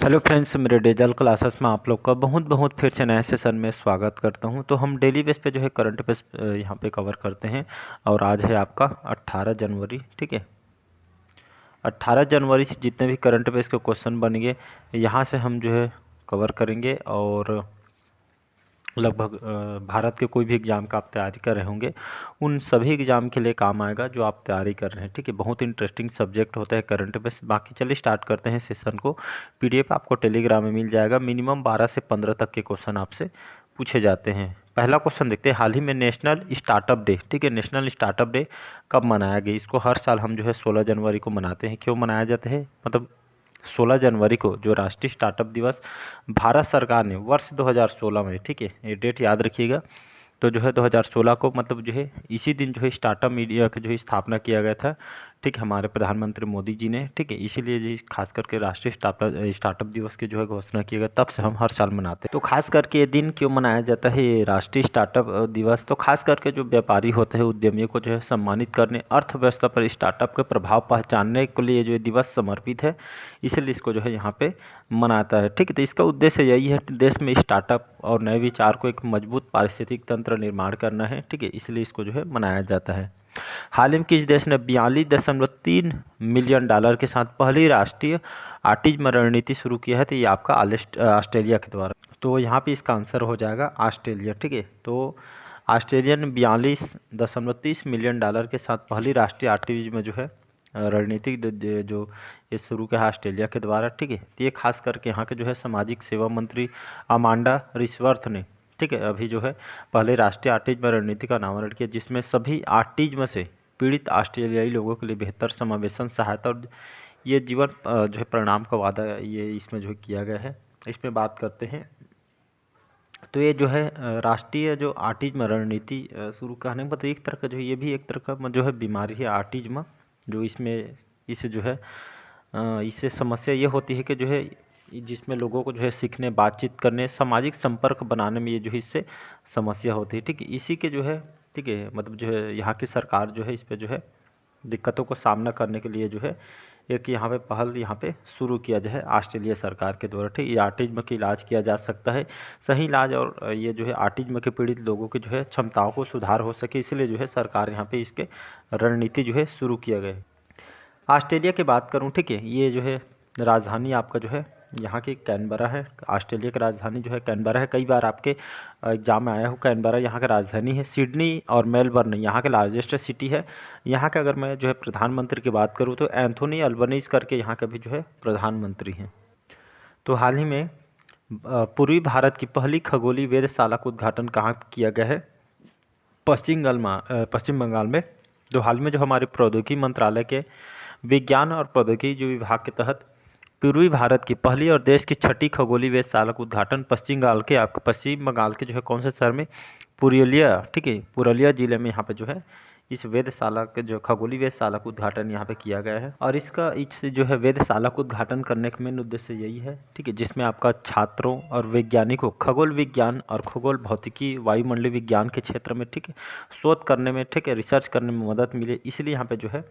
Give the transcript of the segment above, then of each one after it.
Hello friends, मेरे digital classes में आप लोग का बहुत बहुत फिर से नए सेशन में स्वागत करता हूं। तो हम डेली बेस पे जो है करंट अफेयर्स यहाँ पे कवर करते हैं। और आज है आपका 18 जनवरी। ठीक है, 18 जनवरी से जितने भी करंट अफेयर्स के क्वेश्चन बनेंगे यहाँ से हम जो है कवर करेंगे। और लगभग भारत के कोई भी एग्ज़ाम का आप तैयारी कर रहे होंगे उन सभी एग्ज़ाम के लिए काम आएगा जो आप तैयारी कर रहे हैं। ठीक है, बहुत इंटरेस्टिंग सब्जेक्ट होता है करंट अफेयर्स। बाकी चलिए स्टार्ट करते हैं सेशन को। पीडीएफ आपको टेलीग्राम में मिल जाएगा। मिनिमम 12 से 15 तक के क्वेश्चन आपसे पूछे जाते हैं। पहला क्वेश्चन देखते हैं, हाल ही में नेशनल स्टार्टअप डे। ठीक है, नेशनल स्टार्टअप डे कब मनाया गया? इसको हर साल हम जो है 16 जनवरी को मनाते हैं। क्यों मनाया जाता है? मतलब 16 जनवरी को जो राष्ट्रीय स्टार्टअप दिवस भारत सरकार ने वर्ष 2016 में, ठीक है ये डेट याद रखिएगा, तो जो है 2016 को मतलब जो है इसी दिन जो है स्टार्टअप इंडिया की जो है स्थापना किया गया था। ठीक है, हमारे प्रधानमंत्री मोदी जी ने। ठीक है, इसीलिए जी खास करके राष्ट्रीय स्टार्टअप दिवस की जो है घोषणा किया गया, तब से हम हर साल मनाते हैं। तो खास करके ये दिन क्यों मनाया जाता है, ये राष्ट्रीय स्टार्टअप दिवस? तो खास करके जो व्यापारी होते हैं, उद्यमियों को जो है सम्मानित करने, अर्थव्यवस्था पर स्टार्टअप के प्रभाव पहचानने के लिए जो ये दिवस समर्पित है, इसलिए इसको जो है यहाँ पे मनाता है। ठीक है, तो इसका उद्देश्य यही है कि देश में स्टार्टअप और नए विचार को एक मजबूत पारिस्थितिक तंत्र निर्माण करना है। ठीक है, इसलिए इसको जो है मनाया जाता है। हाल ही में किस देश ने 42.3 मिलियन डॉलर के साथ पहली राष्ट्रीय ऑटिज्म रणनीति शुरू किया है? तो ये आपका ऑस्ट्रेलिया के द्वारा। तो यहाँ पे इसका आंसर हो जाएगा ऑस्ट्रेलिया। ठीक है, तो ऑस्ट्रेलिया ने 42.30 मिलियन डॉलर के साथ पहली राष्ट्रीय ऑटिज्म जो है रणनीति जो ये शुरू किया है ऑस्ट्रेलिया के द्वारा। ठीक है, तो ये खास करके यहाँ के जो है सामाजिक सेवा मंत्री अमांडा रिसवर्थ ने, ठीक है, अभी जो है पहले राष्ट्रीय ऑटिज्म रणनीति का अनावरण किया, जिसमें सभी ऑटिज्म से पीड़ित ऑस्ट्रेलियाई लोगों के लिए बेहतर समावेशन, सहायता और ये जीवन जो है परिणाम का वादा ये इसमें जो है किया गया है। इसमें बात करते हैं तो ये जो है राष्ट्रीय जो ऑटिज्म रणनीति शुरू करने के बाद एक तरह का जो है ये भी एक तरह का जो है बीमारी है ऑटिज्म, जो इसमें इसे जो है इससे समस्या ये होती है कि जो है जिसमें लोगों को जो है सीखने, बातचीत करने, सामाजिक संपर्क बनाने में ये जो है इससे समस्या होती है। ठीक है, इसी के जो है, ठीक है, मतलब जो है यहाँ की सरकार जो है इस पे जो है दिक्कतों को सामना करने के लिए जो है एक यहाँ पे पहल यहाँ पे शुरू किया जाए ऑस्ट्रेलिया सरकार के द्वारा। ठीक, ये ऑटिज्म का इलाज किया जा सकता है, सही इलाज, और ये जो है ऑटिज्म के पीड़ित लोगों की जो है क्षमताओं को सुधार हो सके, इसलिए जो है सरकार यहाँ पे इसके रणनीति जो है शुरू किया गया है। ऑस्ट्रेलिया की बात करूँ, ठीक है, ये जो है राजधानी आपका जो है यहाँ की कैनबरा है। ऑस्ट्रेलिया की राजधानी जो है कैनबरा है। कई बार आपके एग्जाम में आया हो कैनबरा यहाँ की राजधानी है। सिडनी और मेलबर्न यहाँ के लार्जेस्ट सिटी है। यहाँ के अगर मैं जो है प्रधानमंत्री की बात करूँ तो एंथोनी अल्बनीज करके यहाँ के भी जो है प्रधानमंत्री हैं। तो हाल ही में पूर्वी भारत की पहली खगोलीय वेधशाला का उद्घाटन कहाँ किया गया है? पश्चिम बंगाल में। तो हाल में जो हमारे प्रौद्योगिकी मंत्रालय के विज्ञान और प्रौद्योगिकी जो विभाग के तहत पूर्वी भारत की पहली और देश की छठी खगोलीय वेधशाला का उद्घाटन पश्चिम बंगाल के जो है कौन से शहर में? पुरुलिया। ठीक है, पुरुलिया जिले में यहाँ पे जो है इस वेधशाला के जो खगोलीय वेधशाला का उद्घाटन यहाँ पे किया गया है। और इस जो है वेधशाला का उद्घाटन करने का मेन उद्देश्य यही है, ठीक है, जिसमें आपका छात्रों और वैज्ञानिकों खगोल विज्ञान और खगोल भौतिकी, वायुमंडलीय विज्ञान के क्षेत्र में, ठीक है, शोध करने में, ठीक है, रिसर्च करने में मदद मिले, इसलिए यहाँ पे जो है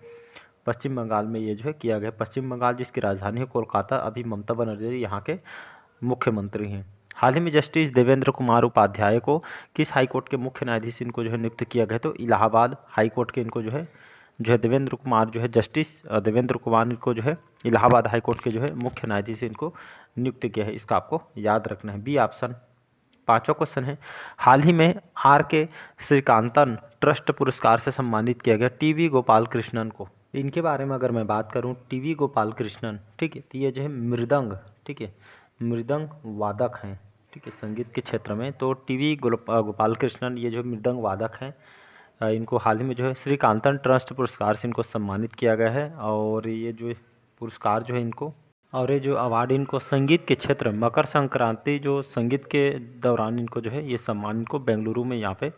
पश्चिम बंगाल में ये जो है किया गया। पश्चिम बंगाल जिसकी राजधानी है कोलकाता, अभी ममता बनर्जी यहाँ के मुख्यमंत्री हैं। हाल ही में जस्टिस देवेंद्र कुमार उपाध्याय को किस हाईकोर्ट के मुख्य न्यायाधीश इनको जो है नियुक्त किया गया? तो इलाहाबाद हाईकोर्ट के इनको जो है देवेंद्र कुमार जो है जस्टिस देवेंद्र कुमार को जो है इलाहाबाद हाईकोर्ट के जो है मुख्य न्यायाधीश इनको नियुक्त किया है। इसका आपको याद रखना है, बी ऑप्शन। पांचवा क्वेश्चन है, हाल ही में आर के श्रीकांतन ट्रस्ट पुरस्कार से सम्मानित किया गया टीवी गोपाल कृष्णन को। इनके बारे में अगर मैं बात करूं, टीवी गोपाल कृष्णन, ठीक है, तो ये जो है मृदंग, ठीक है, मृदंग वादक हैं, ठीक है, संगीत के क्षेत्र में। तो टीवी गोपाल कृष्णन ये जो मृदंग वादक हैं, इनको हाल ही में जो है श्रीकांतन ट्रस्ट पुरस्कार से इनको सम्मानित किया गया है। और ये जो पुरस्कार जो है इनको, और ये जो अवार्ड इनको संगीत के क्षेत्र में मकर संक्रांति जो संगीत के दौरान इनको जो है ये सम्मान इनको बेंगलुरु में यहाँ पे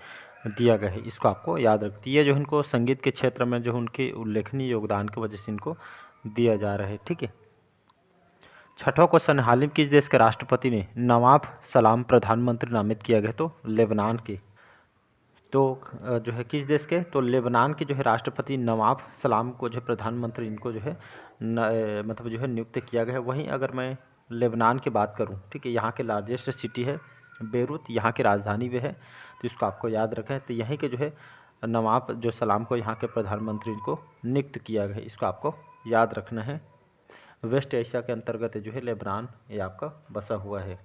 दिया गया है। इसको आपको याद रखती है, जो इनको संगीत के क्षेत्र में जो उनके उल्लेखनीय योगदान की वजह से इनको दिया जा रहा है। ठीक है, छठवां क्वेश्चन, हाल ही में किस देश के राष्ट्रपति ने नवाब सलाम प्रधानमंत्री नामित किया गया? तो लेबनान के। तो जो है किस देश के? तो लेबनान के जो है राष्ट्रपति नवाब सलाम को जो है प्रधानमंत्री इनको जो है मतलब जो है नियुक्त किया गया है। वहीं अगर मैं लेबनान की बात करूँ, ठीक है, यहाँ के लार्जेस्ट सिटी है बेरूत, यहाँ की राजधानी भी है, तो इसको आपको याद रखें। तो यहीं के जो है नवाब जो सलाम को यहाँ के प्रधानमंत्री को नियुक्त किया गया, इसको आपको याद रखना है। वेस्ट एशिया के अंतर्गत जो है लेबनान ये आपका बसा हुआ है।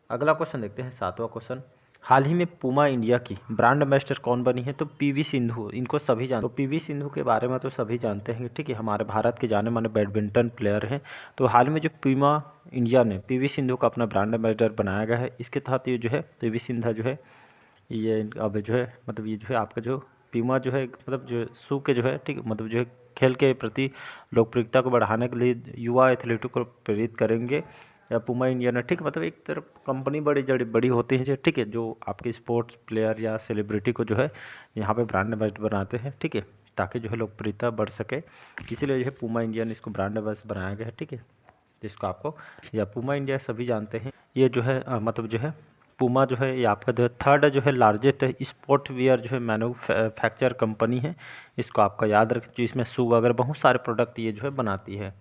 अगला क्वेश्चन देखते हैं, 7वां क्वेश्चन। हाल ही में पूमा इंडिया की ब्रांड एम्बेसडर कौन बनी है? तो पीवी सिंधु, इनको सभी जानते, तो पीवी सिंधु के बारे में तो सभी जानते हैं, ठीक है, हमारे भारत के जाने माने बैडमिंटन प्लेयर हैं। तो हाल में जो पूमा इंडिया ने पीवी सिंधु का अपना ब्रांड एम्बेसडर बनाया गया है, इसके तहत ये जो है पीवी सिंधु जो है ये अब जो है मतलब ये जो है आपका जो पूमा जो है मतलब जो शू के जो है, ठीक, मतलब जो है खेल के प्रति लोकप्रियता को बढ़ाने के लिए युवा एथलीटों को प्रेरित करेंगे या पूमा इंडिया ने, ठीक, मतलब एक तरफ कंपनी बड़ी होती है जो, ठीक है, जो आपके स्पोर्ट्स प्लेयर या सेलिब्रिटी को जो है यहाँ पे ब्रांड एम्बेसडर बनाते हैं, ठीक है, ताकि जो है लोकप्रियता बढ़ सके, इसीलिए जो है पूमा इंडिया ने इसको ब्रांड एम्बेसडर बनाया गया है, ठीक है, जिसको आपको या पूमा इंडिया सभी जानते हैं। ये जो है मतलब जो है पूमा जो है ये आपका जो है थर्ड जो है लार्जेस्ट स्पोर्ट वियर जो है मैन्युफैक्चर कंपनी है, इसको आपका याद रखें, जो इसमें शू वगैरह बहुत सारे प्रोडक्ट ये जो है बनाती है।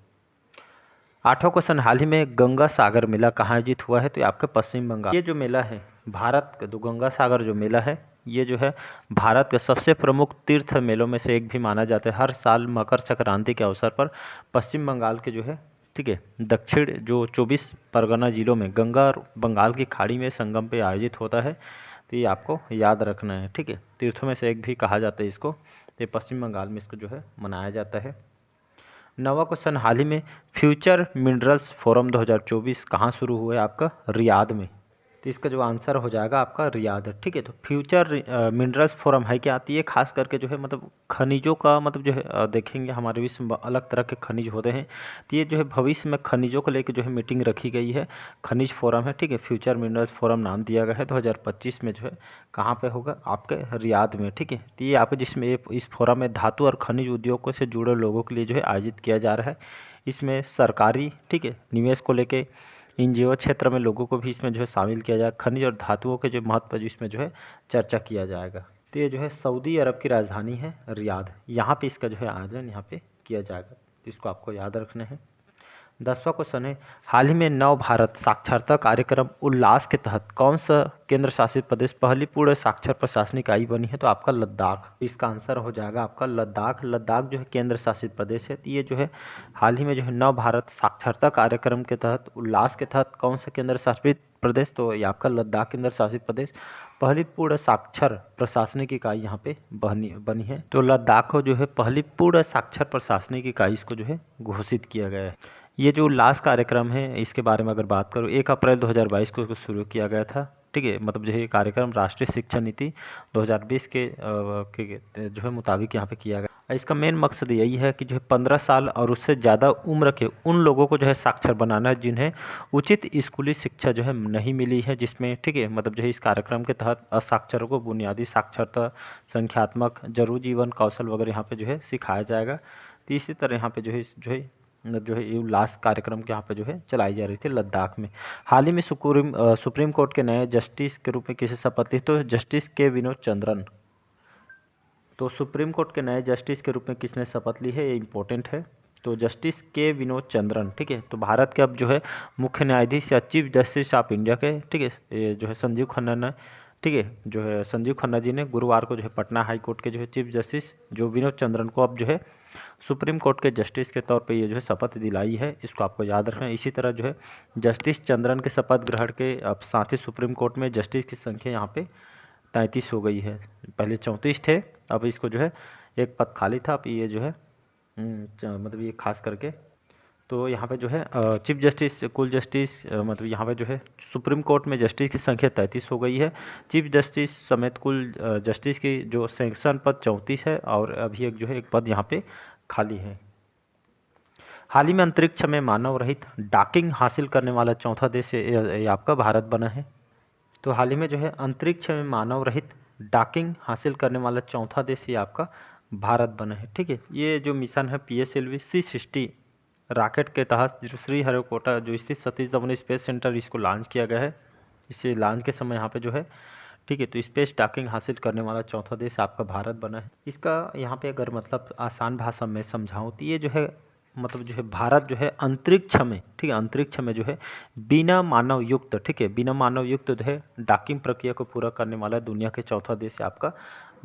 8वां क्वेश्चन, हाल ही में गंगा सागर मेला कहाँ आयोजित हुआ है? तो ये आपका पश्चिम बंगाल। ये जो मेला है भारत का, जो गंगा सागर जो मेला है ये जो है भारत के सबसे प्रमुख तीर्थ मेलों में से एक भी माना जाता है। हर साल मकर संक्रांति के अवसर पर पश्चिम बंगाल के जो है, ठीक है, दक्षिण जो 24 परगना जिलों में गंगा और बंगाल की खाड़ी में संगम पे आयोजित होता है। तो ये आपको याद रखना है, ठीक है, तीर्थों में से एक भी कहा जाता है इसको। तो ये पश्चिम बंगाल में इसको जो है मनाया जाता है। 9वां क्वेश्चन, हाल ही में फ्यूचर मिनरल्स फोरम 2024 कहाँ शुरू हुआ है? आपका रियाद में। तो इसका जो आंसर हो जाएगा आपका रियाद, ठीक है। तो फ्यूचर मिनरल्स फोरम है क्या आती है, खास करके जो है मतलब खनिजों का मतलब जो है देखेंगे हमारे विश्व में अलग तरह के खनिज होते हैं, तो ये जो है भविष्य में खनिजों को लेकर जो है मीटिंग रखी गई है, खनिज फोरम है, ठीक है, फ्यूचर मिनरल्स फोरम नाम दिया गया है। 2025 में जो है कहाँ पे होगा? आपके रियाद में, ठीक है। तो ये आपके जिसमें इस फोरम में धातु और खनिज उद्योगों से जुड़े लोगों के लिए जो है आयोजित किया जा रहा है। इसमें सरकारी, ठीक है, निवेश को लेके एनजीओ क्षेत्र में लोगों को भी इसमें जो है शामिल किया जाएगा। खनिज और धातुओं के जो महत्व जो इसमें जो है चर्चा किया जाएगा। तो ये जो है सऊदी अरब की राजधानी है रियाद, यहाँ पे इसका जो है आयोजन यहाँ पे किया जाएगा, तो इसको आपको याद रखना है। 10वां क्वेश्चन है, हाल ही में नव भारत साक्षरता कार्यक्रम उल्लास के तहत कौन सा केंद्र शासित प्रदेश पहली पूर्ण साक्षर प्रशासनिक इकाई बनी है? तो आपका लद्दाख, इसका आंसर हो जाएगा आपका लद्दाख। लद्दाख जो है केंद्र शासित प्रदेश है। तो ये जो है हाल ही में जो है नव भारत साक्षरता कार्यक्रम के तहत उल्लास के तहत कौन सा केंद्र शासित प्रदेश? तो ये आपका लद्दाख केंद्र शासित प्रदेश पहली पूर्ण साक्षर प्रशासनिक इकाई यहाँ पे बनी है। तो लद्दाख को जो है पहली पूर्ण साक्षर प्रशासनिक इकाई इसको जो है घोषित किया गया है। ये जो उल्लास कार्यक्रम है इसके बारे में अगर बात करूँ, 1 अप्रैल 2022 को इसको शुरू किया गया था, ठीक है, मतलब जो है ये कार्यक्रम राष्ट्रीय शिक्षा नीति 2020 के जो है मुताबिक यहाँ पे किया गया। इसका मेन मकसद यही है कि जो है 15 साल और उससे ज़्यादा उम्र के उन लोगों को जो है साक्षर बनाना है जिन्हें उचित स्कूली शिक्षा जो है नहीं मिली है, जिसमें, ठीक है, मतलब जो है इस कार्यक्रम के तहत असाक्षरों को बुनियादी साक्षरता, संख्यात्मक, जरूरी जीवन कौशल वगैरह यहाँ पे जो है सिखाया जाएगा। तो इसी तरह यहाँ पे जो है ये उल्लास कार्यक्रम के यहाँ पे जो है चलाई जा रही थी लद्दाख में। हाल ही में सुप्रीम कोर्ट के नए जस्टिस के रूप में किसे शपथ ली? तो जस्टिस के विनोद चंद्रन। तो सुप्रीम कोर्ट के नए जस्टिस के रूप में किसने शपथ ली है, ये इंपॉर्टेंट है। तो जस्टिस के विनोद चंद्रन, ठीक है। तो भारत के अब जो है मुख्य न्यायाधीश या चीफ जस्टिस ऑफ इंडिया के, ठीक है, ये जो है संजीव खन्ना ने, ठीक है, जो है संजीव खन्ना जी ने गुरुवार को जो है पटना हाई कोर्ट के जो है चीफ जस्टिस जो विनोद चंद्रन को अब जो है सुप्रीम कोर्ट के जस्टिस के तौर पे ये जो है शपथ दिलाई है, इसको आपको याद रखना है। इसी तरह जो है जस्टिस चंद्रन के शपथ ग्रहण के अब साथ ही सुप्रीम कोर्ट में जस्टिस की संख्या यहाँ पे 33 हो गई है। पहले 34 थे, अब इसको जो है एक पद खाली था, अब ये जो है मतलब ये खास करके तो यहाँ पे जो है चीफ जस्टिस कुल जस्टिस मतलब यहाँ पे जो है सुप्रीम कोर्ट में जस्टिस की संख्या 33 हो गई है। चीफ जस्टिस समेत कुल जस्टिस की जो सैंक्शन पद 34 है और अभी एक जो है एक पद यहाँ पे खाली है। हाल ही में अंतरिक्ष में मानव रहित डॉकिंग हासिल करने वाला चौथा देश ये आपका भारत बना है। तो हाल ही में जो है अंतरिक्ष में मानव रहित डॉकिंग हासिल करने वाला चौथा देश ये आपका भारत बना है, ठीक है। ये जो मिशन है PSLV C60 रॉकेट के तहत जो श्रीहरिकोटा जो स्थित सतीश धवन स्पेस सेंटर इसको लॉन्च किया गया है। इसे लॉन्च के समय यहाँ पे जो है, ठीक है, तो स्पेस डॉकिंग हासिल करने वाला चौथा देश आपका भारत बना है। इसका यहाँ पे अगर मतलब आसान भाषा में समझाऊँ तो ये जो है मतलब जो है भारत जो है अंतरिक्ष में, ठीक है, अंतरिक्ष में जो है बिना मानव युक्त, ठीक है, बिना मानव युक्त जो है डॉकिंग प्रक्रिया को पूरा करने वाला दुनिया के चौथा देश आपका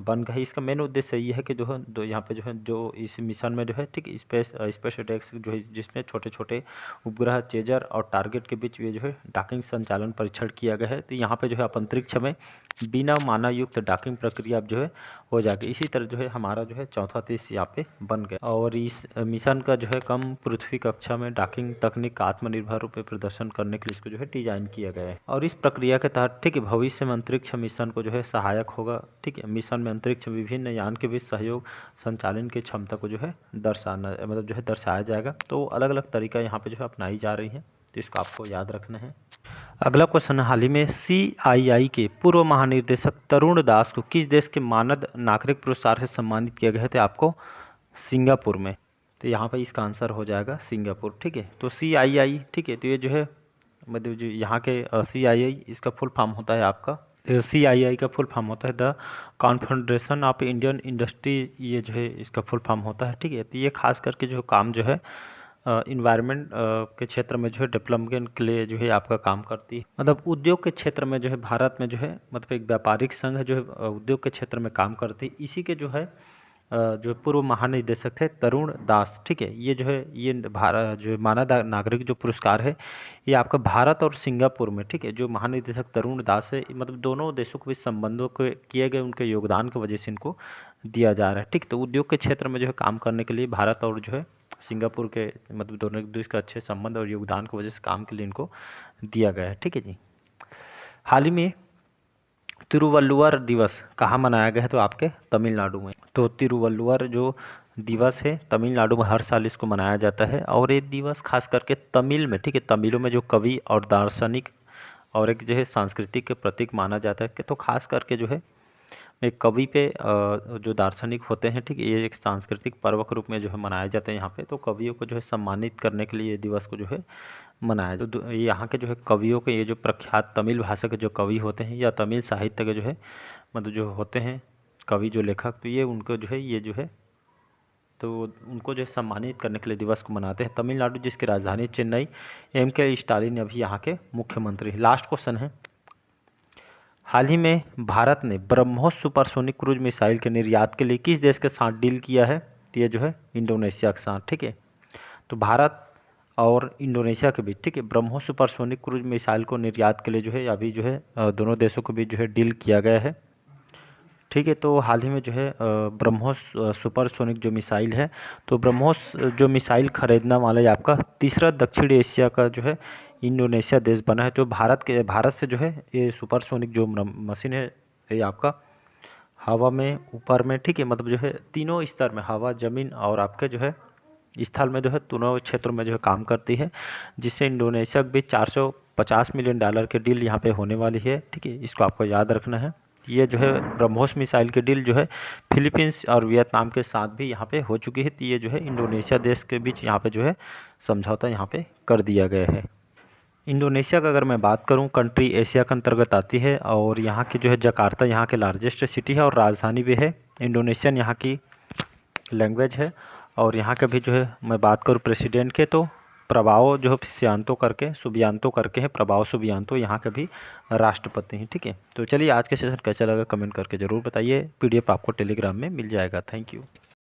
बन गया है। इसका मेन उद्देश्य ये है कि जो है यहाँ पे जो है जो इस मिशन में जो है, ठीक, स्पेस डेस्क जो है जिसमें छोटे छोटे उपग्रह, चेजर और टारगेट के बीच ये जो है डॉकिंग संचालन परीक्षण किया गया है। तो यहाँ पे जो है अंतरिक्ष में बिना मानव युक्त डॉकिंग प्रक्रिया अब जो है हो जाएगी। इसी तरह जो है हमारा जो है चौथा देश यहाँ पे बन गया। और इस मिशन का जो है कम पृथ्वी कक्षा में डॉकिंग तकनीक का आत्मनिर्भर रूप में प्रदर्शन करने के लिए इसको जो है डिजाइन किया गया है। और इस प्रक्रिया के तहत, ठीक है, भविष्य में अंतरिक्ष मिशन को जो है सहायक होगा, ठीक है। मिशन में अंतरिक्ष विभिन्न यान के बीच सहयोग संचालन की क्षमता को जो है दर्शाना, मतलब जो है दर्शाया जाएगा। तो अलग अलग तरीका यहाँ पे जो है अपनाई जा रही है, तो इसको आपको याद रखना है। अगला क्वेश्चन, हाल ही में CII के पूर्व महानिदेशक तरुण दास को किस देश के मानद नागरिक पुरस्कार से सम्मानित किया गया है? तो आपको सिंगापुर में। तो यहाँ पे इसका आंसर हो जाएगा सिंगापुर, ठीक है। तो CII, ठीक है, तो ये जो है मतलब जो यहाँ के CII इसका फुल फॉर्म होता है आपका, CII का फुल फॉर्म होता है the confederation of Indian industry, ये जो है इसका फुल फॉर्म होता है, ठीक है। तो ये खास करके जो काम जो है इन्वायरमेंट के क्षेत्र में जो है डेवलपमेंट के लिए जो है आपका काम करती है। मतलब उद्योग के क्षेत्र में जो है भारत में जो है मतलब एक व्यापारिक संघ है जो है उद्योग के क्षेत्र में काम करती है। इसी के जो है जो पूर्व महानिदेशक थे तरुण दास, ठीक है। ये जो है ये भारत जो मानद नागरिक जो पुरस्कार है ये आपका भारत और सिंगापुर में, ठीक है, जो महानिदेशक तरुण दास है, मतलब दोनों देशों के बीच संबंधों के किए गए उनके योगदान की वजह से इनको दिया जा रहा है, ठीक। तो उद्योग के क्षेत्र में जो है काम करने के लिए भारत और जो है सिंगापुर के मतलब दोनों देश के अच्छे संबंध और योगदान की वजह से काम के लिए इनको दिया गया है, ठीक है जी। हाल ही में तिरुवल्लुवर दिवस कहाँ मनाया गया है? तो आपके तमिलनाडु में। तो तिरुवल्लुवर जो दिवस है तमिलनाडु में हर साल इसको मनाया जाता है। और ये दिवस खास करके तमिल में, ठीक है, तमिलों में जो कवि और दार्शनिक और एक जो है सांस्कृतिक के प्रतीक माना जाता है। तो खास करके जो है एक कवि पे जो दार्शनिक होते हैं, ठीक है, ये एक सांस्कृतिक पर्व के रूप में जो है मनाए जाते हैं यहाँ पे। तो कवियों को जो है सम्मानित करने के लिए ये दिवस को जो है मनाया। तो यहाँ के जो है कवियों के ये जो प्रख्यात तमिल भाषा के जो कवि होते हैं या तमिल साहित्य के जो है मतलब जो होते हैं कवि जो लेखक, तो ये उनको जो है ये जो है तो उनको जो है सम्मानित करने के लिए दिवस को मनाते हैं। तमिलनाडु जिसकी राजधानी चेन्नई, MK स्टालिन अभी यहाँ के मुख्यमंत्री। लास्ट क्वेश्चन है, हाल ही में भारत ने ब्रह्मोस सुपरसोनिक क्रूज मिसाइल के निर्यात के लिए किस देश के साथ डील किया है? तो ये जो है इंडोनेशिया के साथ, ठीक है। तो भारत और इंडोनेशिया के बीच, ठीक है, ब्रह्मोस सुपरसोनिक क्रूज मिसाइल को निर्यात के लिए जो है अभी जो है दोनों देशों के बीच जो है डील किया गया है, ठीक है। तो हाल ही में जो है ब्रह्मोस सुपरसोनिक जो मिसाइल है, तो ब्रह्मोस जो मिसाइल खरीदने वाला है आपका तीसरा दक्षिण एशिया का जो है इंडोनेशिया देश बना है। तो भारत से जो है ये सुपरसोनिक जो मशीन है ये आपका हवा में, ऊपर में, ठीक है, मतलब जो है तीनों स्तर में, हवा, ज़मीन और आपके जो है स्थल में जो है दोनों क्षेत्रों में जो है काम करती है, जिससे इंडोनेशिया के बीच $450 मिलियन की डील यहाँ पे होने वाली है, ठीक है। इसको आपको याद रखना है। ये जो है ब्रह्मोस मिसाइल की डील जो है फिलीपींस और वियतनाम के साथ भी यहाँ पे हो चुकी है। तो ये जो है इंडोनेशिया देश के बीच यहाँ पे जो है समझौता यहाँ पे कर दिया गया है। इंडोनेशिया का अगर मैं बात करूं, कंट्री एशिया के अंतर्गत आती है और यहाँ की जो है जकार्ता यहाँ के लार्जेस्ट सिटी है और राजधानी भी है। इंडोनेशियन यहाँ की लैंग्वेज है। और यहाँ के भी जो है मैं बात करूँ प्रेसिडेंट के, तो प्रभाव जो है सुबियांतो करके है, प्रभाव सुबियांतो यहाँ के भी राष्ट्रपति हैं, ठीक है। तो चलिए आज के सेशन कैसा लगा कमेंट करके ज़रूर बताइए। PDF आपको टेलीग्राम में मिल जाएगा। Thank you.